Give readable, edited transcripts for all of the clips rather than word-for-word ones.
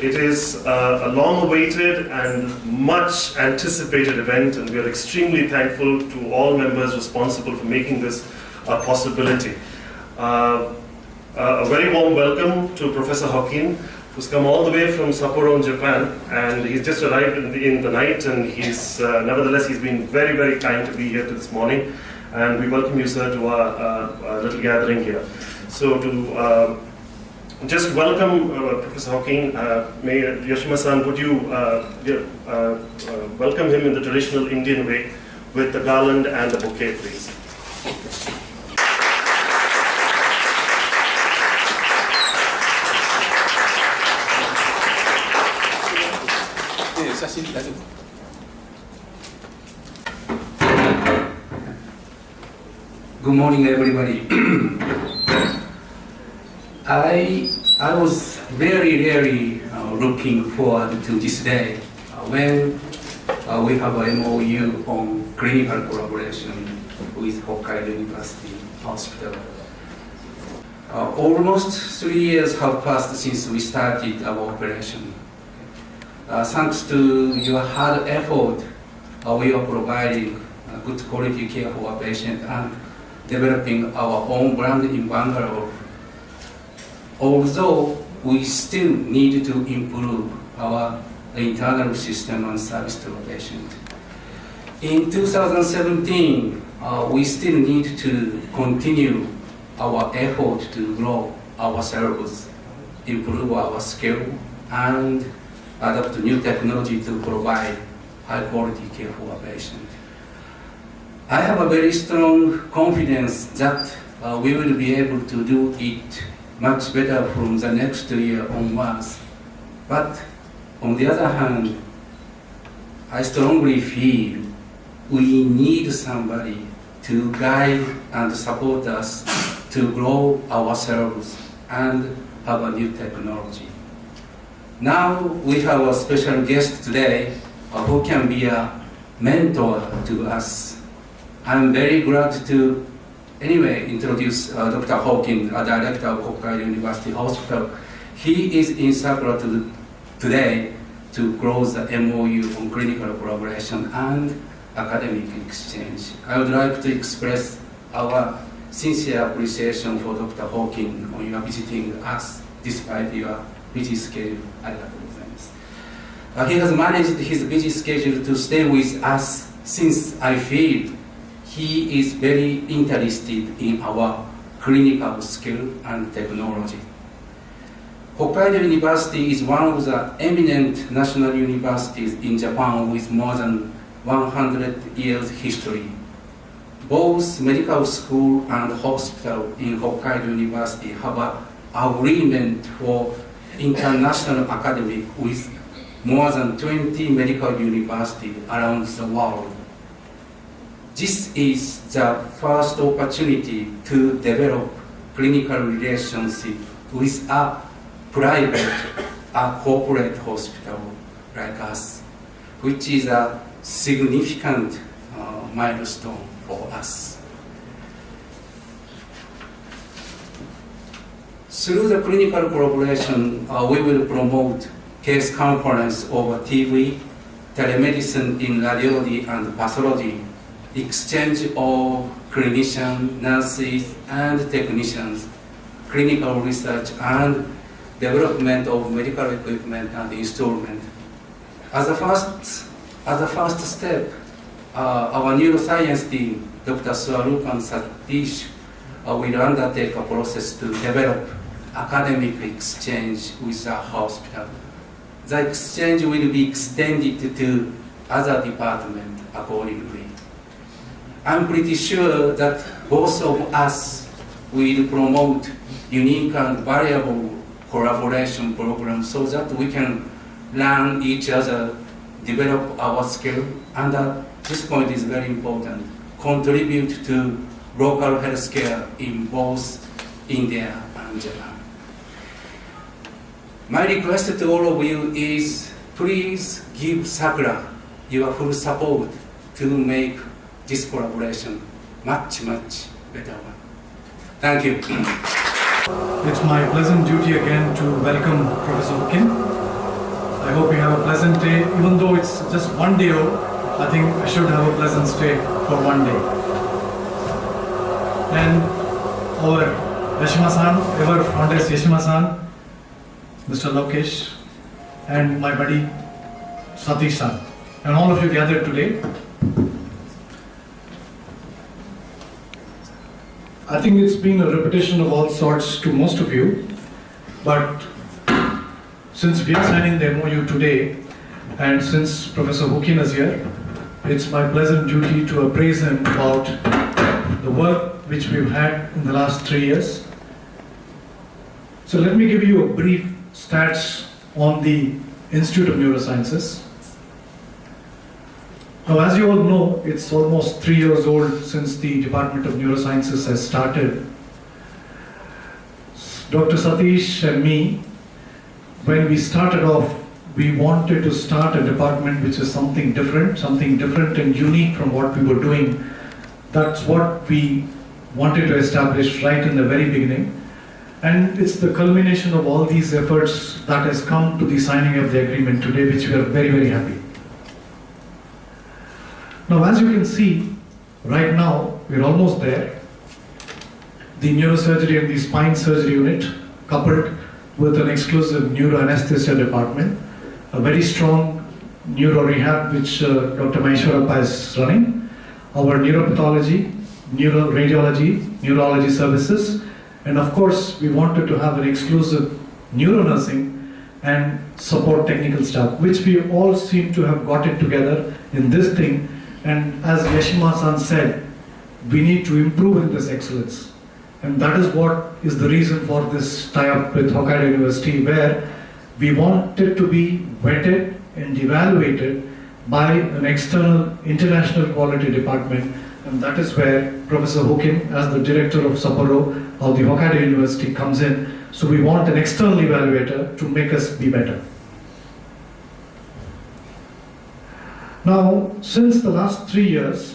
It is a long-awaited and much anticipated event, and we are extremely thankful to all members responsible for making this a possibility. A very warm welcome to Professor Hokin, who's come all the way from Sapporo, Japan, and he's just arrived in the night, and nevertheless he's been very, very kind to be here this morning, and we welcome you, sir, to our little gathering here. So to just welcome Professor Hokin, may Yoshima-san, would you welcome him in the traditional Indian way with the garland and the bouquet, please. Good morning, everybody. I was very looking forward to this day when we have a MOU on clinical collaboration with Hokkaido University Hospital. Almost 3 years have passed since we started our operation. Thanks to your hard effort, we are providing good quality care for our patients and developing our own brand in Bengaluru. Although we still need to improve our internal system and service to the patient. In 2017, we still need to continue our effort to grow ourselves, improve our skill, and adapt new technology to provide high quality care for our patient. I have a very strong confidence that we will be able to do it much better from the next year onwards. But on the other hand, I strongly feel we need somebody to guide and support us to grow ourselves and have a new technology. Now we have a special guest today who can be a mentor to us. I'm very glad to introduce Dr. Hokin, Director of Hokkaido University Hospital. He is in Sakra today to close the MOU on clinical collaboration and academic exchange. I would like to express our sincere appreciation for Dr. Hokin on your visiting us despite your busy schedule. He has managed his busy schedule to stay with us since I feel he is very interested in our clinical skill and technology. Hokkaido University is one of the eminent national universities in Japan with more than 100 years history. Both medical school and hospital in Hokkaido University have an agreement for international academic with more than 20 medical universities around the world. This is the first opportunity to develop clinical relationship with a private, corporate hospital like us, which is a significant milestone for us. Through the clinical collaboration, we will promote case conference over TV, telemedicine in radiology and pathology, exchange of clinicians, nurses, and technicians, clinical research, and development of medical equipment and instrument. As a first step, our neuroscience team, Dr. Swarup and Satish, will undertake a process to develop academic exchange with the hospital. The exchange will be extended to other departments accordingly. I'm pretty sure that both of us will promote unique and variable collaboration programs so that we can learn each other, develop our skill, and at this point is very important, contribute to local healthcare in both India and Japan. My request to all of you is please give Sakra your full support to make this collaboration much better one. Thank you. It's my pleasant duty again to welcome Professor Hokin. I hope you have a pleasant day. Even though it's just one day old, I think I should have a pleasant stay for one day. And our Yashima-san, ever fondest Yashima-san, Mr. Lokesh, and my buddy Satish-san, and all of you gathered today. I think it's been a repetition of all sorts to most of you, but since we are signing the MOU today, and since Professor Hokin is here, it's my pleasant duty to appraise him about the work which we've had in the last 3 years. So let me give you a brief stats on the Institute of Neurosciences. Now, as you all know, it's almost 3 years old since the Department of Neurosciences has started. Dr. Satish and me, when we started off, we wanted to start a department which is something different and unique from what we were doing. That's what we wanted to establish right in the very beginning. And it's the culmination of all these efforts that has come to the signing of the agreement today, which we are very, very happy. Now, as you can see, right now, we're almost there. The neurosurgery and the spine surgery unit, coupled with an exclusive neuroanesthesia department, a very strong neuro rehab which Dr. Maheshwarappa is running, our neuropathology, neuroradiology, neurology services, and of course we wanted to have an exclusive neuronursing and support technical staff, which we all seem to have got it together in this thing. And as Yashima-san said, we need to improve in this excellence. And that is what is the reason for this tie-up with Hokkaido University, where we want it to be vetted and evaluated by an external international quality department, and that is where Professor Hokin, as the director of Sapporo of the Hokkaido University, comes in. So we want an external evaluator to make us be better. Now, since the last 3 years,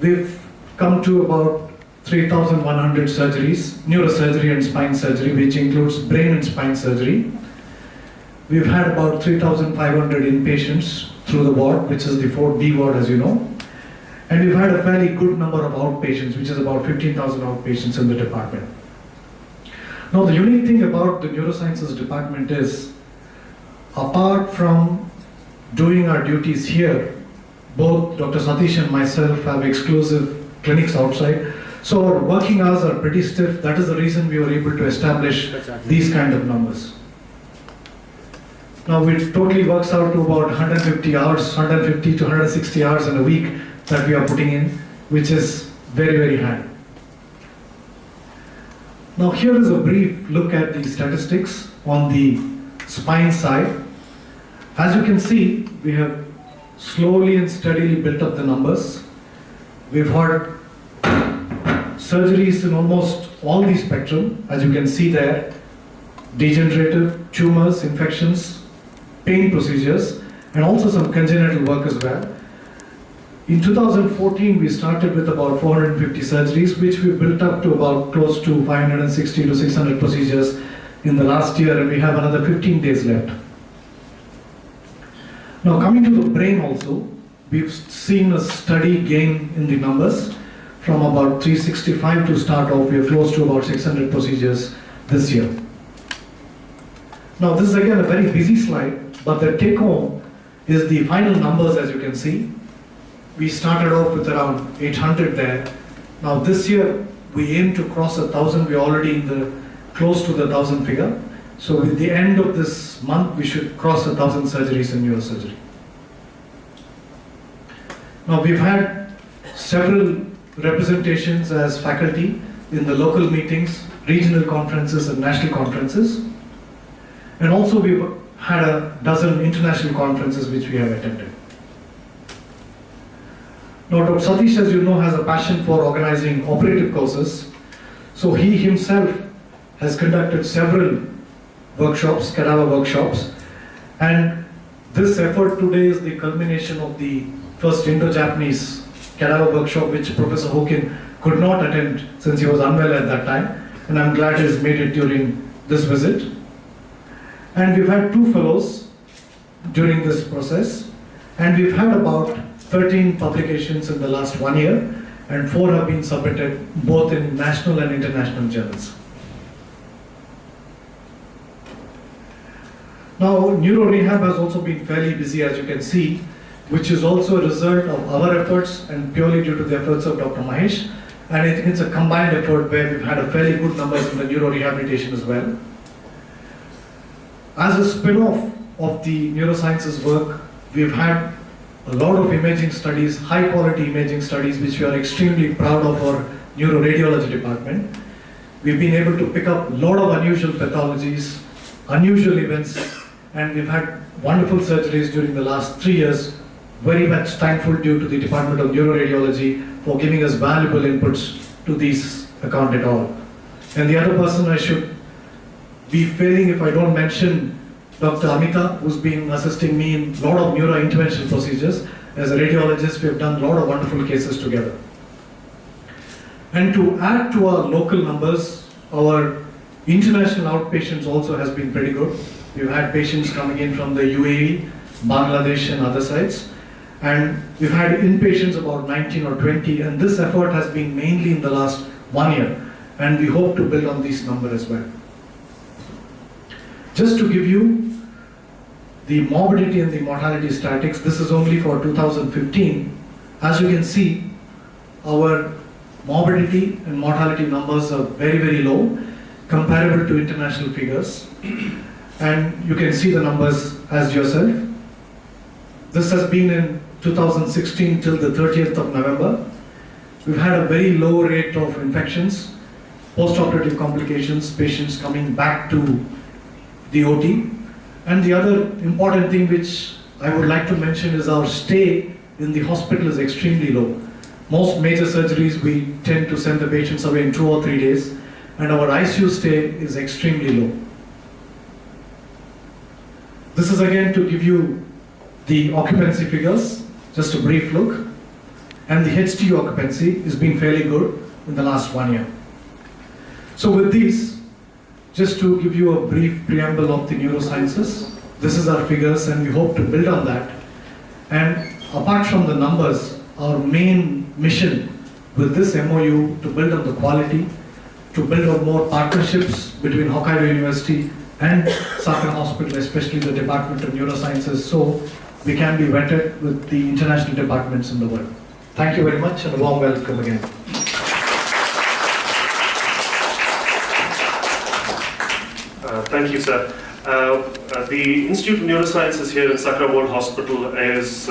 we've come to about 3,100 surgeries, neurosurgery and spine surgery, which includes brain and spine surgery. We've had about 3,500 inpatients through the ward, which is the 4D ward, as you know. And we've had a fairly good number of outpatients, which is about 15,000 outpatients in the department. Now, the unique thing about the neurosciences department is, apart from doing our duties here, both Dr. Satish and myself have exclusive clinics outside. So our working hours are pretty stiff. That is the reason we were able to establish these kind of numbers. Now it totally works out to about 150 hours, 150 to 160 hours in a week that we are putting in, which is very, very high. Now here is a brief look at the statistics on the spine side. As you can see, we have slowly and steadily built up the numbers. We've had surgeries in almost all the spectrum, as you can see there, degenerative, tumors, infections, pain procedures, and also some congenital work as well. In 2014, we started with about 450 surgeries, which we built up to about close to 560 to 600 procedures in the last year, and we have another 15 days left. Now coming to the brain also, we've seen a steady gain in the numbers from about 365 to start off. We are close to about 600 procedures this year. Now this is again a very busy slide, but the take home is the final numbers. As you can see, we started off with around 800 there. Now this year we aim to cross 1,000. We're already in the close to the 1,000 figure. So at the end of this month, we should cross 1,000 surgeries in neurosurgery. Now we've had several representations as faculty in the local meetings, regional conferences and national conferences. And also we've had a dozen international conferences which we have attended. Now Dr. Satish, as you know, has a passion for organizing operative courses. So he himself has conducted several workshops, cadaver workshops, and this effort today is the culmination of the first Indo-Japanese cadaver workshop, which Professor Hokin could not attend since he was unwell at that time, and I'm glad he's made it during this visit. And we've had two fellows, during this process, and we've had about 13 publications in the last 1 year, and 4 have been submitted both in national and international journals. Now, neuro rehab has also been fairly busy, as you can see, which is also a result of our efforts and purely due to the efforts of Dr. Mahesh. And I think it's a combined effort where we've had a fairly good numbers in the neuro rehabilitation as well. As a spin-off of the neurosciences work, we've had a lot of imaging studies, high quality imaging studies, which we are extremely proud of our neuroradiology department. We've been able to pick up a lot of unusual pathologies, unusual events, and we've had wonderful surgeries during the last 3 years. Very much thankful due to the Department of Neuroradiology for giving us valuable inputs to this account at all. And the other person I should be failing if I don't mention Dr. Amita, who's been assisting me in a lot of neuro intervention procedures. As a radiologist, we have done a lot of wonderful cases together. And to add to our local numbers, our international outpatients also has been pretty good. We've had patients coming in from the UAE, Bangladesh and other sites. And we've had inpatients about 19 or 20, and this effort has been mainly in the last 1 year. And we hope to build on this number as well. Just to give you the morbidity and the mortality statistics, this is only for 2015. As you can see, our morbidity and mortality numbers are very, very low, comparable to international figures. And you can see the numbers as yourself. This has been in 2016 till the 30th of November. We've had a very low rate of infections, post-operative complications, patients coming back to the OT. And the other important thing which I would like to mention is our stay in the hospital is extremely low. Most major surgeries, we tend to send the patients away in 2 or 3 days, and our ICU stay is extremely low. This is again to give you the occupancy figures, just a brief look. And the HTU occupancy has been fairly good in the last 1 year. So with these, just to give you a brief preamble of the neurosciences, this is our figures and we hope to build on that. And apart from the numbers, our main mission with this MOU to build on the quality, to build on more partnerships between Hokkaido University and Sakra Hospital, especially the Department of Neurosciences, so we can be vetted with the international departments in the world. Thank you very much and a warm welcome again. Thank you, sir. The Institute of Neurosciences here in Sakra World Hospital is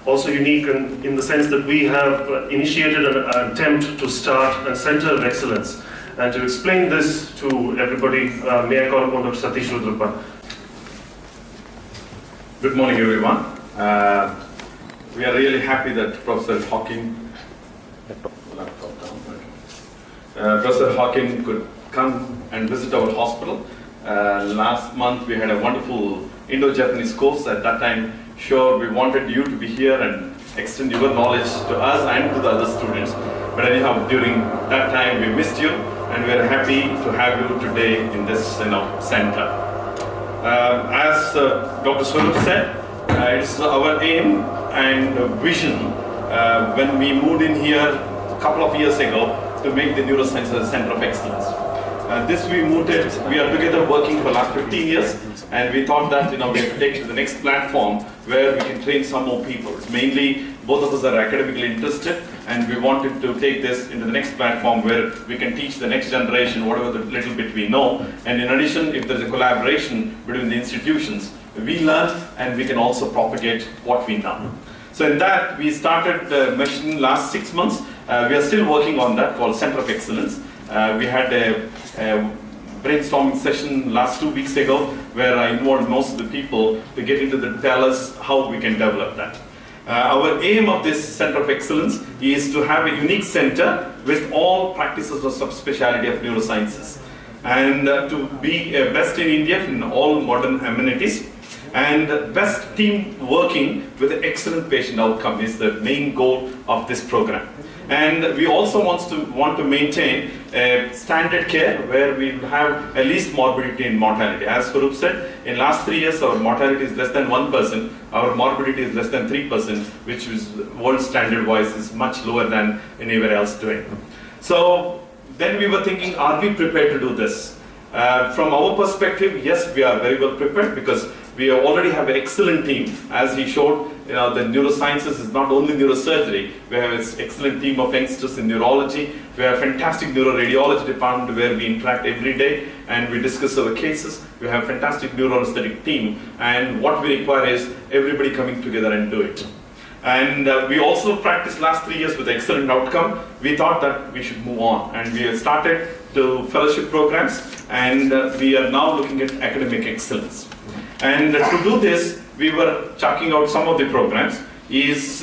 also unique in the sense that we have initiated an attempt to start a center of excellence. And to explain this to everybody, may I call upon Dr. Satish Rudrappa. Good morning, everyone. We are really happy that Professor Hawking could come and visit our hospital. Last month we had a wonderful Indo-Japanese course. At that time, sure, we wanted you to be here and extend your knowledge to us and to the other students. But anyhow, during that time we missed you, and we are happy to have you today in this center. As Dr. Swarup said, it's our aim and vision when we moved in here a couple of years ago to make the neuroscience a center of excellence. We are together working for the last 15 years, and we thought that we have to take it to the next platform where we can train some more people. Mainly, both of us are academically interested, and we wanted to take this into the next platform where we can teach the next generation whatever the little bit we know. And in addition, if there's a collaboration between the institutions, we learn and we can also propagate what we know. So in that, we started the mission last 6 months. We are still working on that, called Center of Excellence. We had a brainstorming session last 2 weeks ago where I involved most of the people to get into the tell us how we can develop that. Our aim of this Center of Excellence is to have a unique center with all practices of subspecialty of neurosciences, and to be best in India in all modern amenities. And best team working with excellent patient outcome is the main goal of this program. And we also want to maintain a standard care where we have at least morbidity and mortality. As Swaroop said, in last 3 years our mortality is less than 1%, our morbidity is less than 3%, which is world standard wise is much lower than anywhere else doing. So then we were thinking, are we prepared to do this? From our perspective, yes, we are very well prepared because we already have an excellent team. As he showed, the neurosciences is not only neurosurgery. We have an excellent team of youngsters in neurology. We have a fantastic neuroradiology department where we interact every day and we discuss our cases. We have a fantastic neuroanesthetic team, and what we require is everybody coming together and do it. And we also practiced last 3 years with excellent outcome. We thought that we should move on, and we have started to fellowship programs, and we are now looking at academic excellence. And to do this, we were checking out some of the programs. Is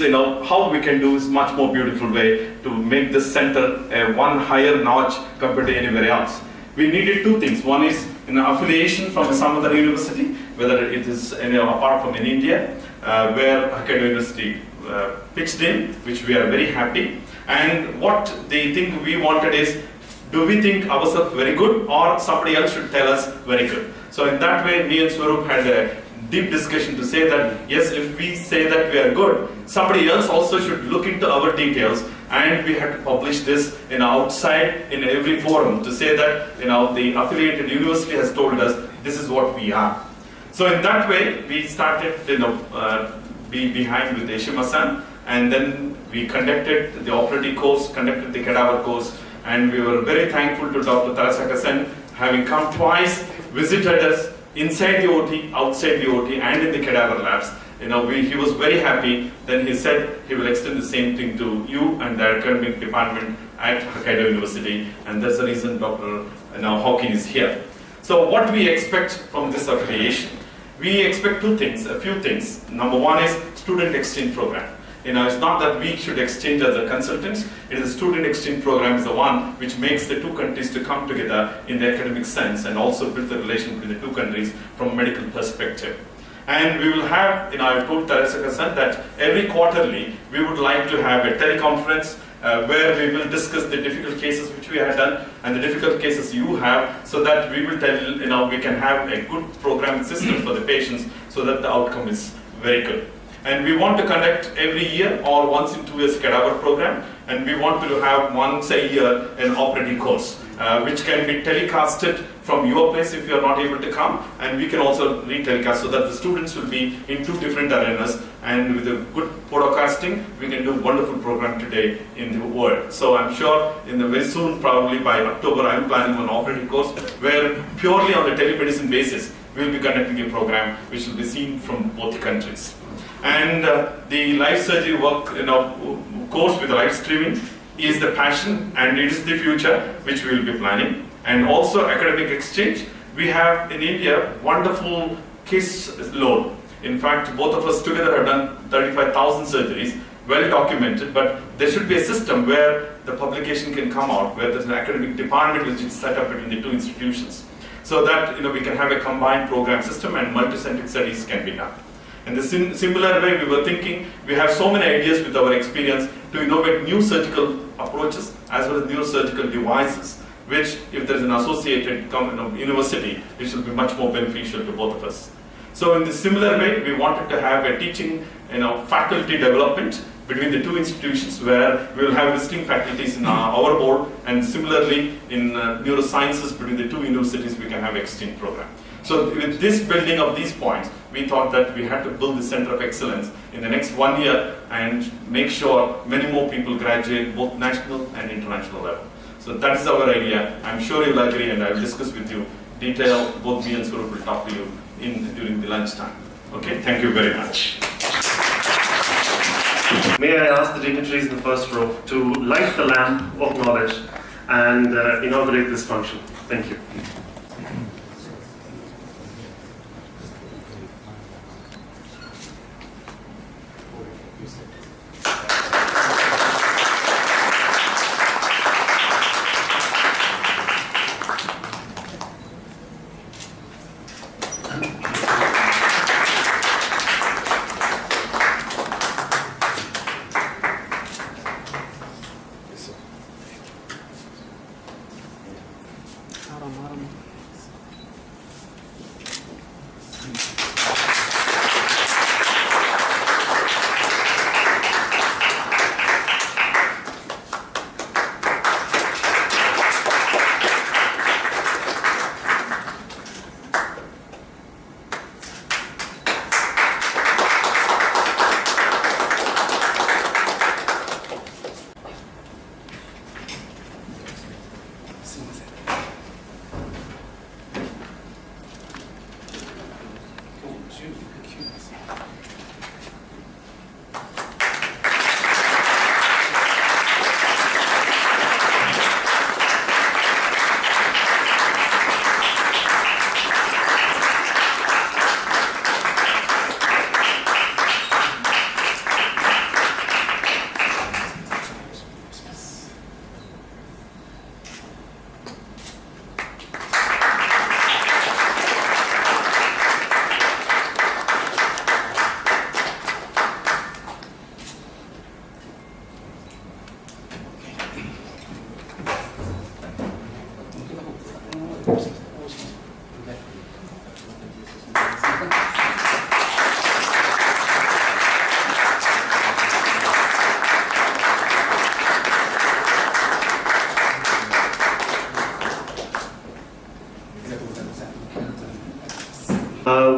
how we can do is much more beautiful way to make this center a one higher notch compared to anywhere else. We needed two things. One is an affiliation from some other university, whether it is apart from in India, where Hokkaido University pitched in, which we are very happy. And what the thing we wanted is, do we think ourselves very good or somebody else should tell us very good? So in that way, me and Swaroop had a deep discussion to say that, yes, if we say that we are good, somebody else also should look into our details, and we had to publish this outside in every forum to say that the affiliated university has told us this is what we are. So in that way, we started be behind with Eshima-san, and then we conducted the operating course, conducted the cadaver course, and we were very thankful to Dr. Tarasaka-san having come twice, visited us inside the OT, outside the OT, and in the cadaver labs. He was very happy. Then he said he will extend the same thing to you and the academic department at Hokkaido University, and that's the reason Dr. Hawking is here. So what we expect from this affiliation? We expect two things, a few things. Number one is student exchange program. It's not that we should exchange as a consultants. It is a student exchange program is the one which makes the two countries to come together in the academic sense and also build the relation between the two countries from a medical perspective. And we will have, I told Tarasaka-san that every quarterly we would like to have a teleconference where we will discuss the difficult cases which we have done and the difficult cases you have, so that we will tell, we can have a good programming system for the patients so that the outcome is very good. And we want to conduct every year or once in 2 years cadaver program, and we want to have once a year an operating course, which can be telecasted from your place if you are not able to come, and we can also re-telecast so that the students will be in two different arenas, and with a good podcasting, we can do a wonderful program today in the world. So I'm sure very soon, probably by October, I'm planning an operating course where purely on a telemedicine basis, we'll be conducting a program which will be seen from both countries. And the life surgery work, course with live streaming is the passion, and it is the future which we will be planning. And also academic exchange. We have in India wonderful case load. In fact, both of us together have done 35,000 surgeries, well documented, but there should be a system where the publication can come out, where there's an academic department which is set up between the two institutions, so that we can have a combined program system and multi-centric studies can be done. In the similar way, we were thinking, we have so many ideas with our experience to innovate new surgical approaches as well as neurosurgical devices, which if there's an associated university, it should be much more beneficial to both of us. So in the similar way, we wanted to have a teaching faculty development between the two institutions, where we will have visiting faculties in our board, and similarly in neurosciences between the two universities we can have exchange program. So with this building of these points, we thought that we had to build the center of excellence in the next 1 year and make sure many more people graduate both national and international level. So that is our idea. I'm sure you'll agree, and I'll discuss with you detail. Both me and Swaroop will talk to you during the lunchtime. Okay, thank you very much. May I ask the dignitaries in the first row to light the lamp of knowledge and inaugurate this function. Thank you.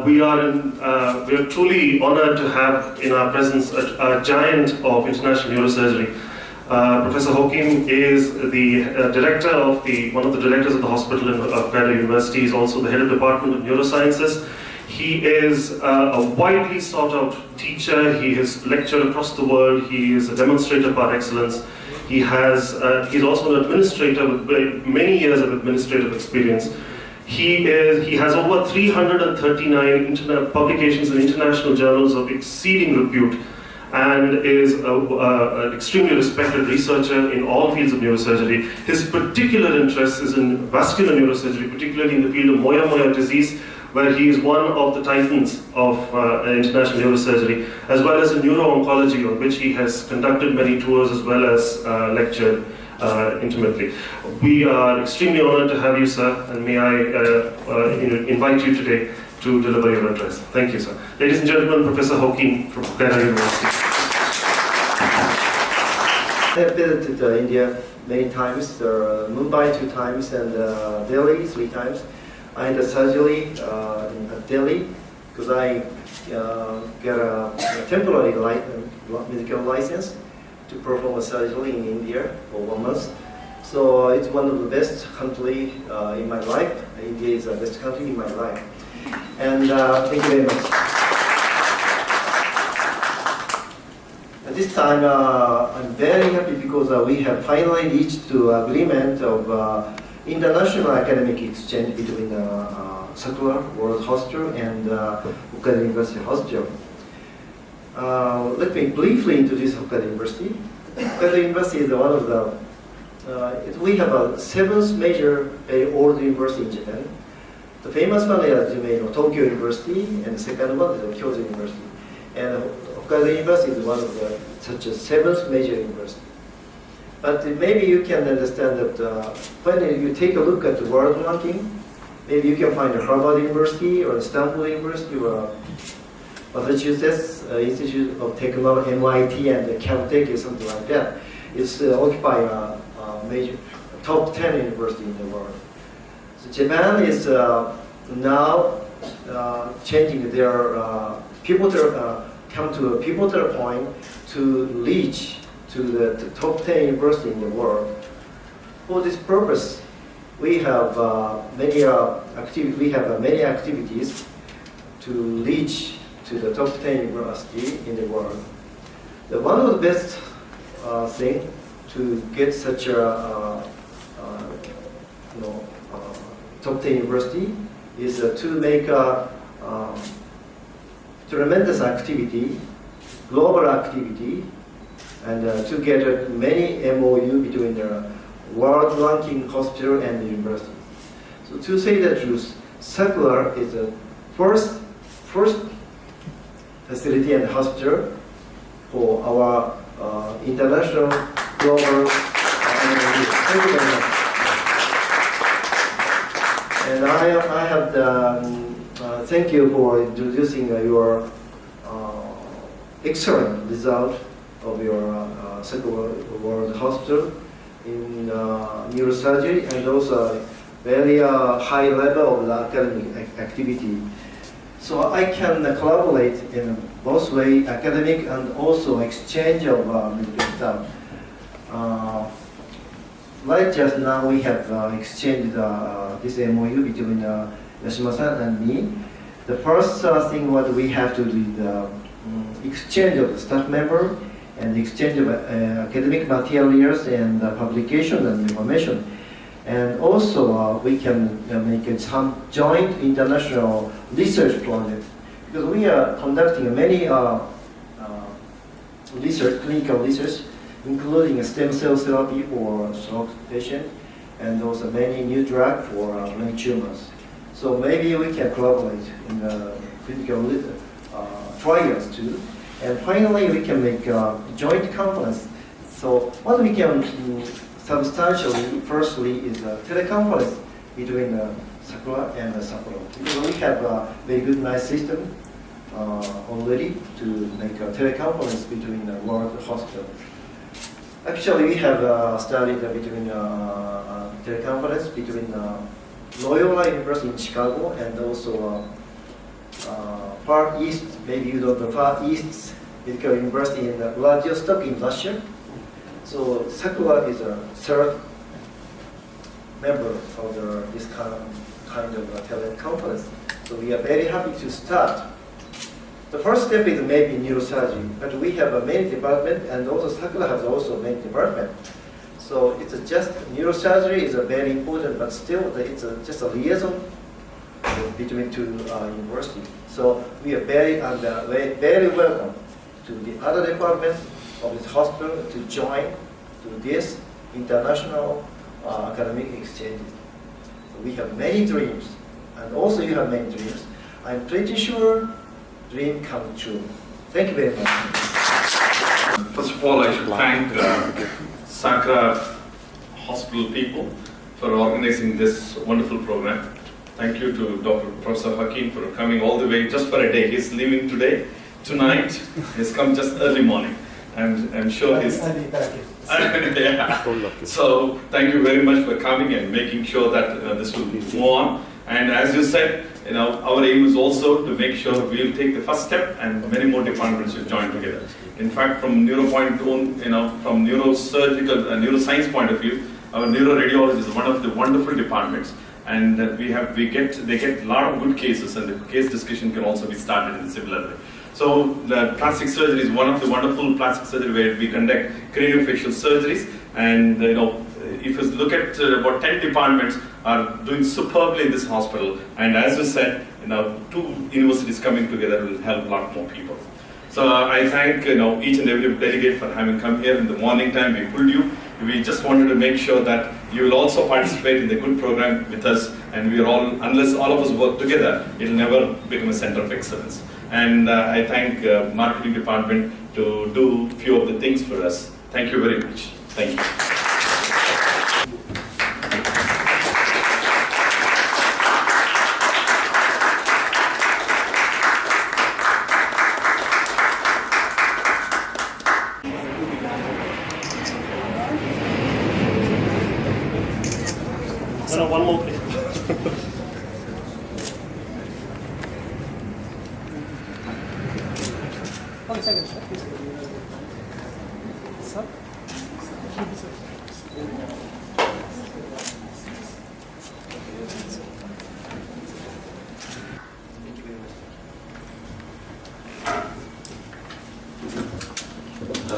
we are truly honored to have in our presence a giant of international neurosurgery. Professor Hokim is the director of one of the directors of the hospital in Hokkaido University. He's also the head of the Department of Neurosciences. He is a widely sought out teacher. He has lectured across the world. He is a demonstrator par excellence. He's also an administrator with many years of administrative experience. He has over 339 publications in international journals of exceeding repute, and is an extremely respected researcher in all fields of neurosurgery. His particular interest is in vascular neurosurgery, particularly in the field of moya-moya disease, where he is one of the titans of international neurosurgery, as well as in neuro-oncology, on which he has conducted many tours as well as lectured intimately. We are extremely honored to have you, sir, and may I invite you today to deliver your address. Thank you, sir. Ladies and gentlemen, Professor Hokim from Hokkaido University. I have visited India many times, Mumbai 2 times, and Delhi 3 times. I had a surgery in Delhi because I got a temporary medical license to perform a surgery in India for 1 month. So it's one of the best country in my life. India is the best country in my life. And thank you very much. At this time, I'm very happy because we have finally reached to agreement of international academic exchange between Sakra World Hospital and Hokkaido University Hospital. Let me briefly introduce Hokkaido University. Hokkaido University is one of the, we have a 7th major very old university in Japan. The famous one is, as you may know, Tokyo University, and the second one is Kyoto University. And Hokkaido University is one of the such a 7th major university. But maybe you can understand that when you take a look at the world ranking, maybe you can find a Harvard University or Stanford University or Massachusetts Institute of Technology, MIT, and Caltech or something like that. It's occupying a major top 10 university in the world. So Japan is now changing their come to a pivotal point to reach to the top 10 university in the world. For this purpose, we have many activities to reach to the top 10 university in the world. One of the best thing to get such a top 10 university is to make a tremendous activity, global activity, and to get many MOU between the world ranking hospital and the university. So to say the truth, Sakra is the first facility and hospital for our international global MOU. Thank you very much. And I have thank you for introducing your excellent result of your Sakra World Hospital in neurosurgery, and also very high level of academic activity. So I can collaborate in both way, academic and also exchange of medical staff. Like just now, we have exchanged this MOU between Yashima-san and me. The first thing what we have to do is the exchange of the staff member and the exchange of academic materials and publication and information. And also we can make some joint international research projects, because we are conducting many clinical research, including stem cell therapy for stroke patients, and also many new drugs for many tumors. So maybe we can collaborate in the clinical trials too. And finally, we can make a joint conference. So what we can substantially, firstly, is a teleconference between Sakra and Sapporo. Because we have a very good, nice system already to make a teleconference between the World Hospital. Actually, we have started between teleconference between Loyola University in Chicago and also Far East, maybe you don't know, Far East Medical University in Vladivostok in Russia. So Sakra is a third member of this kind of talent conference. So we are very happy to start. The first step is maybe neurosurgery, but we have a main department, and also Sakra has also a main department. So it's just neurosurgery is a very important, but still it's just a liaison between two universities. So we are very welcome to the other department of this hospital to join to this international academic exchange. So we have many dreams, and also you have many dreams. I'm pretty sure dream come true. Thank you very much. First of all, I should thank Sakra Hospital people for organizing this wonderful program. Thank you to Dr. Professor Hakim for coming all the way just for a day. He's leaving today, tonight. He's come just early morning. And I'm sure he's... yeah. So thank you very much for coming and making sure that this will move on. And as you said, our aim is also to make sure we'll take the first step and many more departments will join together. In fact, from from neurosurgical and neuroscience point of view, our neuroradiology is one of the wonderful departments, and they get a lot of good cases, and the case discussion can also be started in similar way. So the plastic surgery is one of the wonderful plastic surgery where we conduct craniofacial surgeries, and if you look at about 10 departments are doing superbly in this hospital, and as you said, two universities coming together will help a lot more people. So I thank each and every delegate for having come here in the morning time. We pulled you. We just wanted to make sure that you will also participate in the good program with us, and we are all, unless all of us work together, it will never become a center of excellence. And I thank marketing department to do few of the things for us. Thank you very much. Thank you. No, one more please. One second, sir. Please. Sir?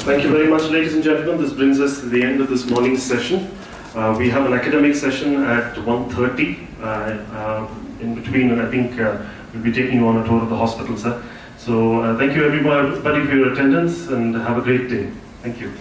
Thank you very much, ladies and gentlemen. This brings us to the end of this morning's session. We have an academic session at 1:30 in between, and I think we'll be taking you on a tour of the hospital, sir. So thank you everybody for your attendance, and have a great day. Thank you.